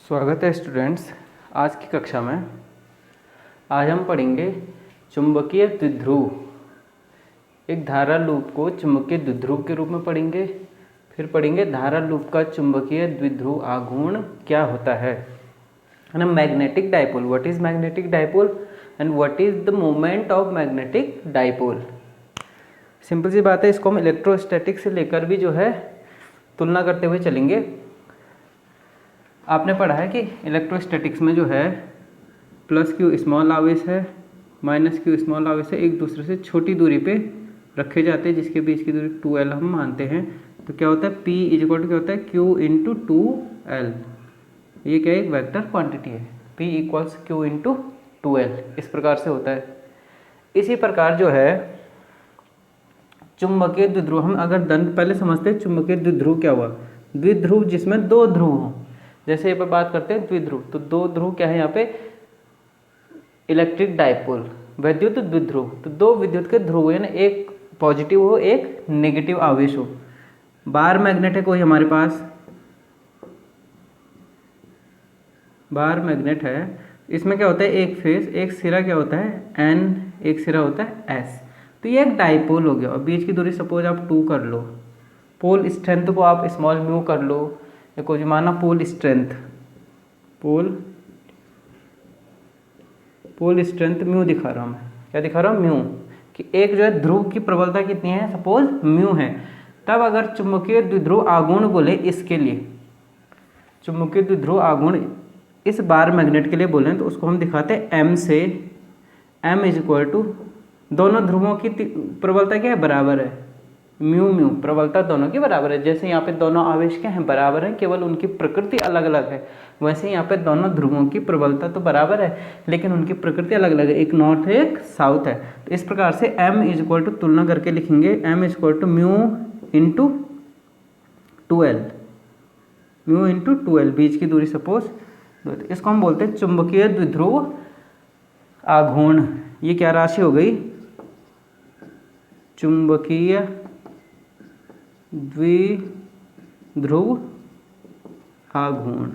स्वागत है स्टूडेंट्स। आज की कक्षा में आज हम पढ़ेंगे चुंबकीय द्विध्रुव। एक धारा लूप को चुंबकीय द्विध्रुव के रूप में पढ़ेंगे। फिर पढ़ेंगे धारा लूप का चुंबकीय द्विध्रुव आघूर्ण क्या होता है ना। Magnetic dipole, what is magnetic dipole and what is the moment of magnetic dipole. Simple सी बात है, इसको हम इलेक्ट्रोस्टैटिक से लेकर भी जो है तुलना करते हुए चलेंगे। आपने पढ़ा है कि इलेक्ट्रोस्टैटिक्स में जो है प्लस क्यू स्मॉल आवेश है, माइनस क्यू स्मॉल आवेश है, एक दूसरे से छोटी दूरी पे रखे जाते हैं, जिसके बीच की दूरी 2L हम मानते हैं। तो क्या होता है, P इक्वल टू क्या होता है, Q इंटू 2L। ये क्या है, एक वेक्टर क्वांटिटी है। P equals Q into 2L, इस प्रकार से होता है। इसी प्रकार जो है चुंबकीय द्विध्रुव, हम अगर दंड पहले समझते हैं चुंबकीय द्विध्रुव क्या हुआ। द्विध्रुव जिसमें दो ध्रुव हों, जैसे यहाँ पे बात करते हैं द्विध्रुव, तो दो ध्रुव क्या है यहाँ पे, इलेक्ट्रिक डाइपोल, विद्युत द्विध्रुव। तो दो विद्युत के ध्रुव यानी एक पॉजिटिव हो एक नेगेटिव आवेश हो। बार मैग्नेट है कोई हमारे पास, बार मैग्नेट है, इसमें क्या होता है, एक फेस, एक सिरा क्या होता है N, एक सिरा होता है S। तो ये एक डाइपोल हो गया और बीच की दूरी सपोज आप 2 कर लो। पोल स्ट्रेंथ को आप स्मॉल म्यू कर लो, को जो माना pole strength, pole strength mu दिखा रहा हूँ मैं, क्या दिखा रहा हूँ, म्यू, कि एक जो है ध्रुव की प्रबलता कितनी है, सपोज म्यू है। तब अगर चुंबकीय द्विध्रुव आघूर्ण बोले, इसके लिए चुंबकीय द्विध्रुव आघूर्ण इस बार मैग्नेट के लिए बोले तो उसको हम दिखाते हैं M से। M इज इक्वल टू, दोनों ध्रुवों की प्रबलता क्या है, बराबर है, म्यू म्यू, प्रबलता दोनों की बराबर है। जैसे यहाँ पे दोनों आवेश क्या हैं, बराबर हैं, केवल उनकी प्रकृति अलग अलग है। वैसे यहाँ पे दोनों ध्रुवों की प्रबलता तो बराबर है, लेकिन उनकी प्रकृति अलग अलग है, एक नॉर्थ है एक साउथ है। तो इस प्रकार से M इज इक्वल टू, तुलना करके लिखेंगे, M is equal to mu into 2L, mu into 2L, बीच की दूरी सपोज। इसको हम बोलते हैं चुंबकीय द्विध्रुव आघूर्ण। ये क्या राशि हो गई, चुंबकीय द्विध्रुव आघूर्ण,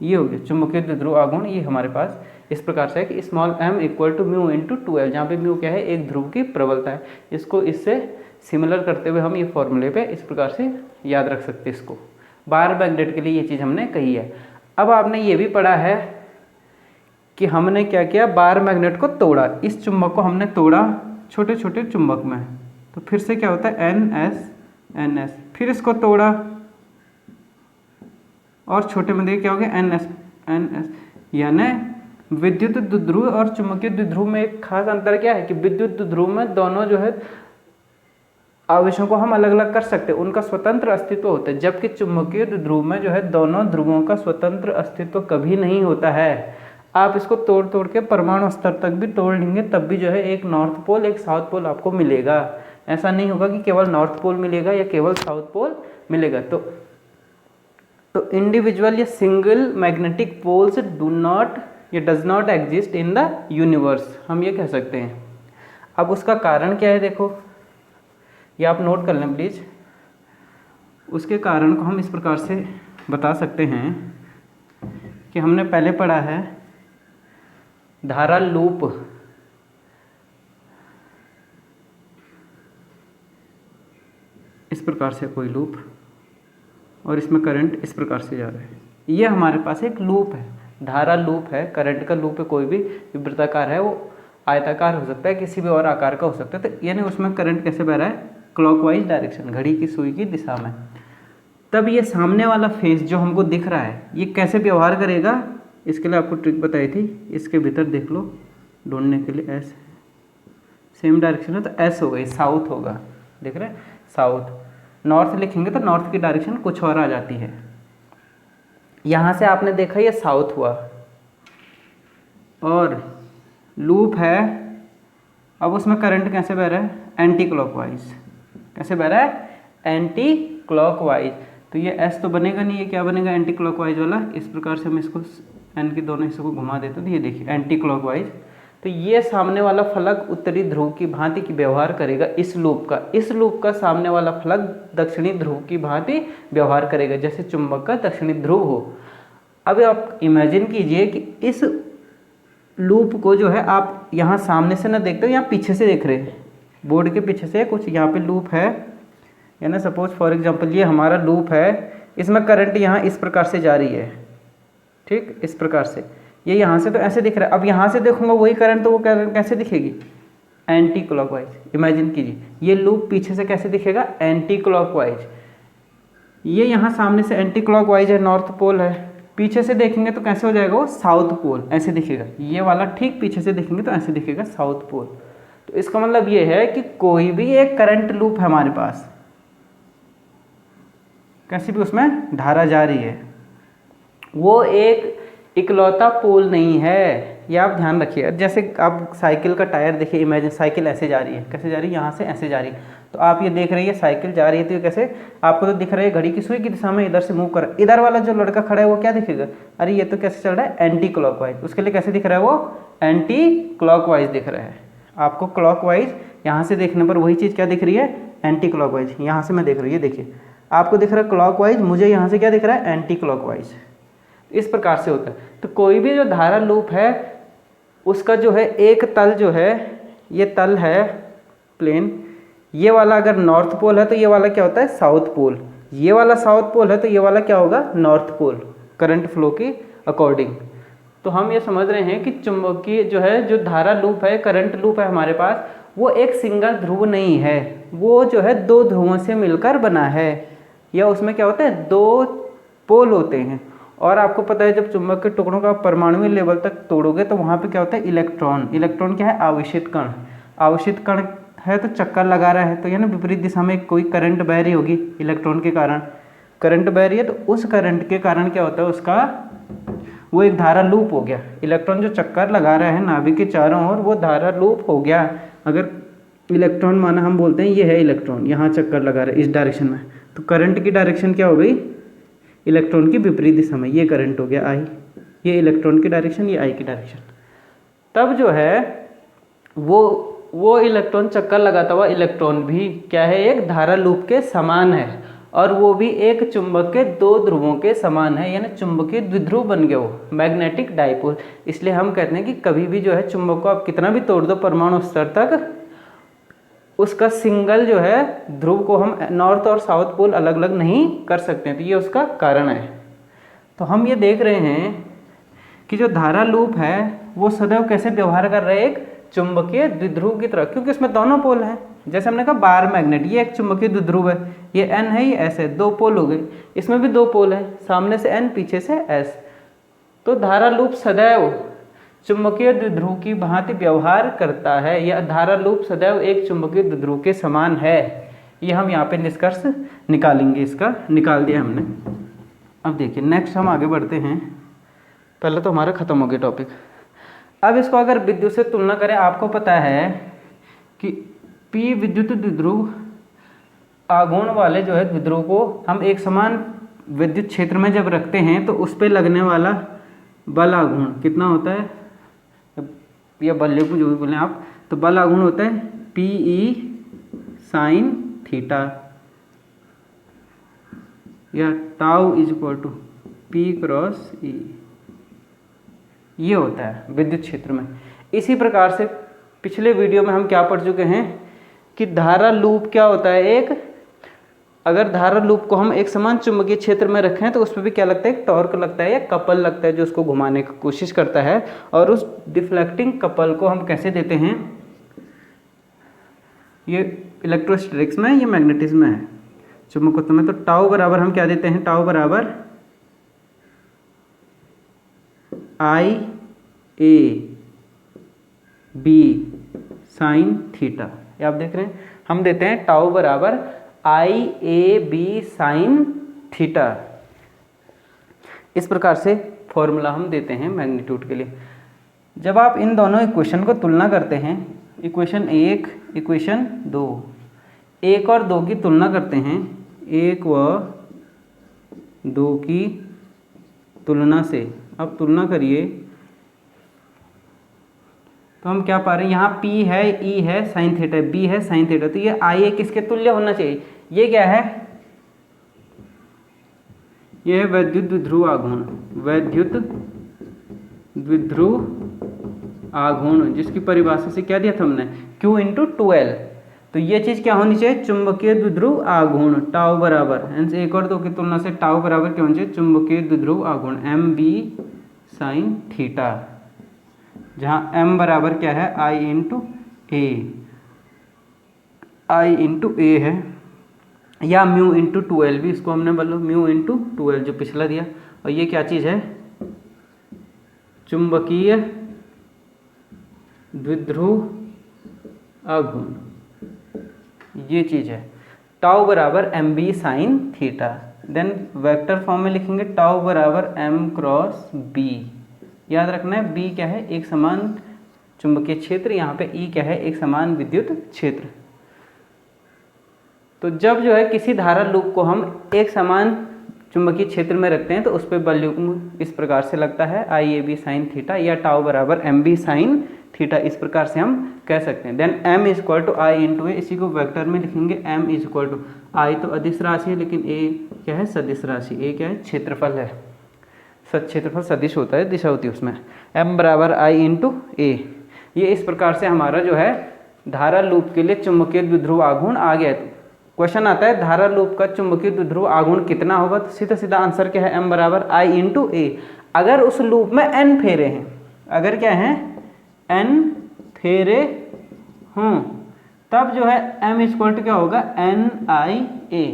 ये हो गया चुंबकीय द्विध्रुव आघूर्ण। ये हमारे पास इस प्रकार से है कि small m equal to mu into 2L, जहाँ पे म्यू क्या है, एक ध्रुव की प्रबलता है। इसको इससे सिमिलर करते हुए हम ये फॉर्मूले पे इस प्रकार से याद रख सकते हैं। इसको बार मैग्नेट के लिए ये चीज़ हमने कही है। अब आपने ये भी पढ़ा है कि हमने क्या किया, बार मैग्नेट को तोड़ा, इस चुंबक को हमने तोड़ा छोटे छोटे चुंबक में, तो फिर से क्या होता है NS, फिर इसको तोड़ा और छोटे में देखिए क्या हो गया, NS। यानी विद्युत द्विध्रुव और चुंबकीय द्विध्रुव में एक खास अंतर क्या है कि विद्युत द्विध्रुव में दोनों जो है आवेशों को हम अलग अलग कर सकते हैं, उनका स्वतंत्र अस्तित्व होता है, जबकि चुंबकीय द्विध्रुव में जो है दोनों ध्रुवों का स्वतंत्र अस्तित्व कभी नहीं होता है। आप इसको तोड़ तोड़ के परमाणु स्तर तक भी तोड़ लेंगे, तब भी जो है एक नॉर्थ पोल एक साउथ पोल आपको मिलेगा। ऐसा नहीं होगा कि केवल नॉर्थ पोल मिलेगा या केवल साउथ पोल मिलेगा। तो इंडिविजुअल या single magnetic poles does not exist in the universe, हम ये कह सकते हैं। अब उसका कारण क्या है, देखो ये आप नोट कर लें प्लीज। उसके कारण को हम इस प्रकार से बता सकते हैं कि हमने पहले पढ़ा है धारा लूप, इस प्रकार से कोई लूप, और इसमें करंट इस प्रकार से जा रहा है। ये हमारे पास एक लूप है, धारा लूप है, करंट का लूप है, कोई भी वृत्ताकार है, वो आयताकार हो सकता है, किसी भी और आकार का हो सकता है। तो यानी उसमें करंट कैसे बह रहा है, क्लॉकवाइज डायरेक्शन, घड़ी की सुई की दिशा में। तब ये सामने वाला फेस जो हमको दिख रहा है, ये कैसे व्यवहार करेगा, इसके लिए आपको ट्रिक बताई थी, इसके भीतर देख लो, ढूंढने के लिए S, सेम डायरेक्शन है तो S हो गई, साउथ होगा, देख रहे हैं, साउथ। नॉर्थ लिखेंगे तो नॉर्थ की डायरेक्शन कुछ और आ जाती है। यहाँ से आपने देखा ये साउथ हुआ और लूप है। अब उसमें करंट कैसे बह रहा है, एंटी क्लॉकवाइज, कैसे बह रहा है, एंटी क्लॉकवाइज। तो ये S तो बनेगा नहीं, ये क्या बनेगा, एंटी क्लॉकवाइज वाला। इस प्रकार से हम इसको N के दोनों हिस्सों को घुमा देते हैं तो ये देखिए एंटी क्लॉकवाइज। तो ये सामने वाला फलक उत्तरी ध्रुव की भांति की व्यवहार करेगा, इस लूप का सामने वाला फलक दक्षिणी ध्रुव की भांति व्यवहार करेगा, जैसे चुंबक का दक्षिणी ध्रुव हो। अब आप इमेजिन कीजिए कि इस लूप को जो है आप यहाँ सामने से ना देखते हो, यहाँ पीछे से देख रहे हैं, बोर्ड के पीछे से कुछ यहाँ पे लूप है, या ना सपोज फॉर एग्जांपल ये हमारा लूप है, इसमें करंट यहाँ इस प्रकार से जा रही है, ठीक, इस प्रकार से, ये यहाँ से तो ऐसे दिख रहा है। अब यहाँ से देखूंगा वही करंट, तो वो करंट कैसे दिखेगी, एंटी क्लॉकवाइज। इमेजिन कीजिए ये लूप पीछे से कैसे दिखेगा, एंटी क्लॉकवाइज। ये यहाँ सामने से एंटी क्लॉकवाइज है, नॉर्थ पोल है, पीछे से देखेंगे तो कैसे हो जाएगा वो, साउथ पोल, ऐसे दिखेगा। ये वाला ठीक पीछे से देखेंगे तो ऐसे दिखेगा, साउथ पोल। तो इसका मतलब ये है कि कोई भी एक करंट लूप है हमारे पास, कैसी भी उसमें धारा जा रही है, वो एक इकलौता पोल नहीं है, ये आप ध्यान रखिए। जैसे आप साइकिल का टायर देखिए, इमेजिन साइकिल ऐसे जा रही है, कैसे जा रही है, यहाँ से ऐसे जा रही है, तो आप ये देख रही है साइकिल जा रही है, तो ये कैसे आपको तो दिख रहा है घड़ी की सुई की दिशा में इधर से मूव कर, इधर वाला जो लड़का खड़ा है वो क्या दिखेगा, अरे ये तो कैसे चल रहा है, एंटी क्लॉकवाइज, उसके लिए कैसे दिख रहा है, वो एंटी क्लॉकवाइज दिख रहा है। आपको क्लॉकवाइज यहाँ से देखने पर वही चीज़ क्या दिख रही है, एंटी क्लॉकवाइज। यहाँ से मैं देख रही हूँ, ये देखिए आपको दिख रहा है क्लॉकवाइज, मुझे यहाँ से क्या दिख रहा है, एंटी क्लॉकवाइज। इस प्रकार से होता है। तो कोई भी जो धारा लूप है उसका जो है एक तल जो है, ये तल है प्लेन, ये वाला अगर नॉर्थ पोल है तो ये वाला क्या होता है, साउथ पोल, ये वाला साउथ पोल है तो ये वाला क्या होगा, नॉर्थ पोल, करंट फ्लो की अकॉर्डिंग। तो हम ये समझ रहे हैं कि चुंबकीय जो है, जो धारा लूप है, करंट लूप है हमारे पास, वो एक सिंगल ध्रुव नहीं है, वो जो है दो ध्रुवों से मिलकर बना है, या उसमें क्या होता है, दो पोल होते हैं। और आपको पता है जब चुंबक के टुकड़ों का परमाणु लेवल तक तोड़ोगे तो वहाँ पे क्या होता है, इलेक्ट्रॉन। इलेक्ट्रॉन क्या है, आवेशित कण। आवेशित कण है तो चक्कर लगा रहा है, तो ये ना विपरीत दिशा में कोई करंट बह रही होगी, इलेक्ट्रॉन के कारण करंट बह रही है, तो उस करंट के कारण क्या होता है, उसका वो एक धारा लूप हो गया। इलेक्ट्रॉन जो चक्कर लगा रहा है नाभिक के चारों ओर, वो धारा लूप हो गया। अगर इलेक्ट्रॉन माना हम बोलते हैं ये है इलेक्ट्रॉन, यहाँ चक्कर लगा रहा है इस डायरेक्शन में, तो करंट की डायरेक्शन क्या हो गई, इलेक्ट्रॉन की विपरीत दिशा में, ये करंट हो गया आई, ये इलेक्ट्रॉन की डायरेक्शन, ये आई की डायरेक्शन। तब जो है वो इलेक्ट्रॉन चक्कर लगाता हुआ इलेक्ट्रॉन भी क्या है, एक धारा लूप के समान है, और वो भी एक चुंबक के दो ध्रुवों के समान है, यानी चुंबकीय द्विध्रुव बन गया वो, मैग्नेटिक डाइपोल। इसलिए हम कहते हैं कि कभी भी जो है चुंबक को आप कितना भी तोड़ दो परमाणु स्तर तक, उसका सिंगल जो है ध्रुव को हम नॉर्थ और साउथ पोल अलग अलग नहीं कर सकते हैं, तो ये उसका कारण है। तो हम ये देख रहे हैं कि जो धारा लूप है वो सदैव कैसे व्यवहार कर रहा है, एक चुंबकीय द्विध्रुव की तरह, क्योंकि इसमें दोनों पोल हैं। जैसे हमने कहा बार मैग्नेट, ये एक चुंबकीय द्विध्रुव है, ये N है, ये S है, दो पोल हो गए। इसमें भी दो पोल है, सामने से N पीछे से S। तो धारा लूप सदैव चुंबकीय द्विध्रुव की भांति व्यवहार करता है, यह धारा लूप सदैव एक चुंबकीय द्विध्रुव के समान है। ये हम यहाँ पे निष्कर्ष निकालेंगे, इसका निकाल दिया हमने। अब देखिए नेक्स्ट हम आगे बढ़ते हैं। पहले तो हमारा खत्म हो गया टॉपिक। अब इसको अगर विद्युत से तुलना करें, आपको पता है कि P विद्युत द्विध्रुव आघूर्ण वाले जो है द्विध्रुव को हम एक समान विद्युत क्षेत्र में जब रखते हैं तो उस पर लगने वाला बल आघूर्ण कितना होता है, या बल्ले को जो भी बोलें आप, तो बल आघूर्ण होता है PE साइन थीटा, या tau is equal to P cross E, ये होता है विद्युत क्षेत्र में। इसी प्रकार से पिछले वीडियो में हम क्या पढ़ चुके हैं कि धारा लूप क्या होता है, एक अगर धारा लूप को हम एक समान चुंबकीय क्षेत्र में रखें तो उस पर भी क्या लगता है, एक टॉर्क लगता है या कपल लगता है जो उसको घुमाने की कोशिश करता है। और उस डिफ्लेक्टिंग कपल को हम कैसे देते हैं, ये इलेक्ट्रोस्टैटिक्स में, ये मैग्नेटिज्म में है, चुंबकत्व में। तो टाउ बराबर हम क्या देते हैं, टाउ बराबर IA B साइन थीटा। ये आप देख रहे हैं, हम देते हैं टाउ बराबर IAB साइन थीटा। इस प्रकार से फॉर्मूला हम देते हैं मैग्नीट्यूड के लिए। जब आप इन दोनों इक्वेशन को तुलना करते हैं, इक्वेशन 1 इक्वेशन 2, 1 और 2 की तुलना करते हैं, 1 व 2 की तुलना से, अब तुलना करिए तो हम क्या पा रहे हैं, यहाँ P है, E है, साइन थीटा, B है, साइन थीटा, तो ये IA किसके तुल्य होना चाहिए, ये क्या है, ये है वैद्युत द्विध्रुव आघूर्ण, वैद्युत द्विध्रुव आघूर्ण, जिसकी परिभाषा से क्या दिया था हमने, Q इंटू 2L। तो ये चीज़ क्या होनी चाहिए, चुंबकीय द्विध्रुव आघूर्ण, टाउ बराबर, एक और दो की तुलना से टाउ बराबर क्या होना चाहिए, चुंबकीय द्विध्रुव आघूर्ण MB साइन थीटा, जहाँ M बराबर क्या है, I इंटू ए है, या म्यू इंटू 2L भी इसको हमने बोलो, म्यू इंटू 2L जो पिछला दिया। और ये क्या चीज़ है, चुंबकीय द्विध्रुव आघूर्ण, ये चीज़ है। टाउ बराबर MB sine theta, then vector form में लिखेंगे टाउ बराबर M क्रॉस B। याद रखना है B क्या है, एक समान चुंबकीय क्षेत्र, यहाँ पे E क्या है, एक समान विद्युत क्षेत्र। तो जब जो है किसी धारा लूप को हम एक समान चुंबकीय क्षेत्र में रखते हैं तो उस पर बल इस प्रकार से लगता है, IAB साइन थीटा, या टाउ बराबर MB साइन थीटा, इस प्रकार से हम कह सकते हैं। Then M is equal to I into A, इसी को वेक्टर में लिखेंगे, M is equal to I तो अदिश राशि है, लेकिन A क्या है, सदिश राशि, A क्या है, क्षेत्रफल है, क्षेत्रफल सदिश होता है, दिशा होती है उसमें। M बराबर I इंटू ए। ये इस प्रकार से हमारा जो है धारा लूप के लिए चुंबकीय द्विध्रुव आघूर्ण आ गया। क्वेश्चन आता है धारा लूप का चुंबकीय द्विध्रुव आघूर्ण कितना होगा, तो सीधा सीधा आंसर क्या है, M बराबर I इंटू ए। अगर उस लूप में N फेरे हैं, अगर क्या है, N फेरे हों, तब जो है M इक्वल टू क्या होगा, NIA।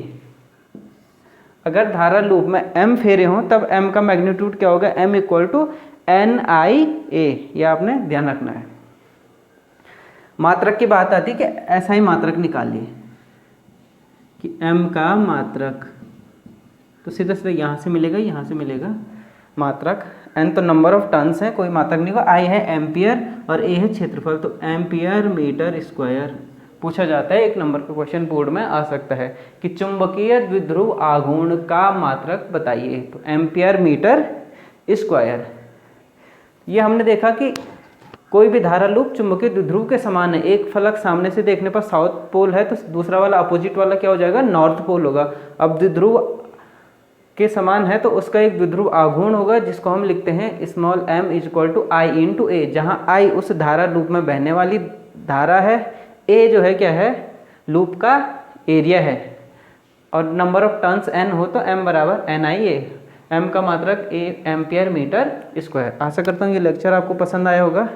अगर धारा लूप में M फेरे हों तब M का मैग्नीट्यूड क्या होगा, M इक्वल टू NIA। ये आपने ध्यान रखना है। मात्रक की बात आती है कि ऐसा ही मात्रक निकालिए कि M का मात्रक, तो सीधा सीधा यहाँ से मिलेगा, यहाँ से मिलेगा मात्रक। N तो नंबर ऑफ टर्न्स है, कोई मात्रक नहीं होगा। I है एम्पियर और A है क्षेत्रफल, तो एम्पियर मीटर स्क्वायर पूछा जाता है। एक नंबर का क्वेश्चन बोर्ड में आ सकता है कि चुंबकीय द्विध्रुव आघूर्ण का मात्रक बताइए, तो एम्पियर मीटर स्क्वायर। ये हमने देखा कि कोई भी धारा लूप चुंबकीय द्विध्रुव के समान है। एक फलक सामने से देखने पर साउथ पोल है, तो दूसरा वाला अपोजिट वाला क्या हो जाएगा, नॉर्थ पोल होगा। अब द्विध्रुव के समान है तो उसका एक द्विध्रुव आघूर्ण होगा, जिसको हम लिखते हैं small m is equal to I into A, जहाँ I उस धारा लूप में बहने वाली धारा है, A जो है क्या है, लूप का एरिया है, और नंबर ऑफ टर्न्स n हो तो m बराबर NIA। m का मात्रक A एम्पियर मीटर स्क्वायर। आशा करता हूँ ये लेक्चर आपको पसंद आया होगा।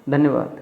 धन्यवाद।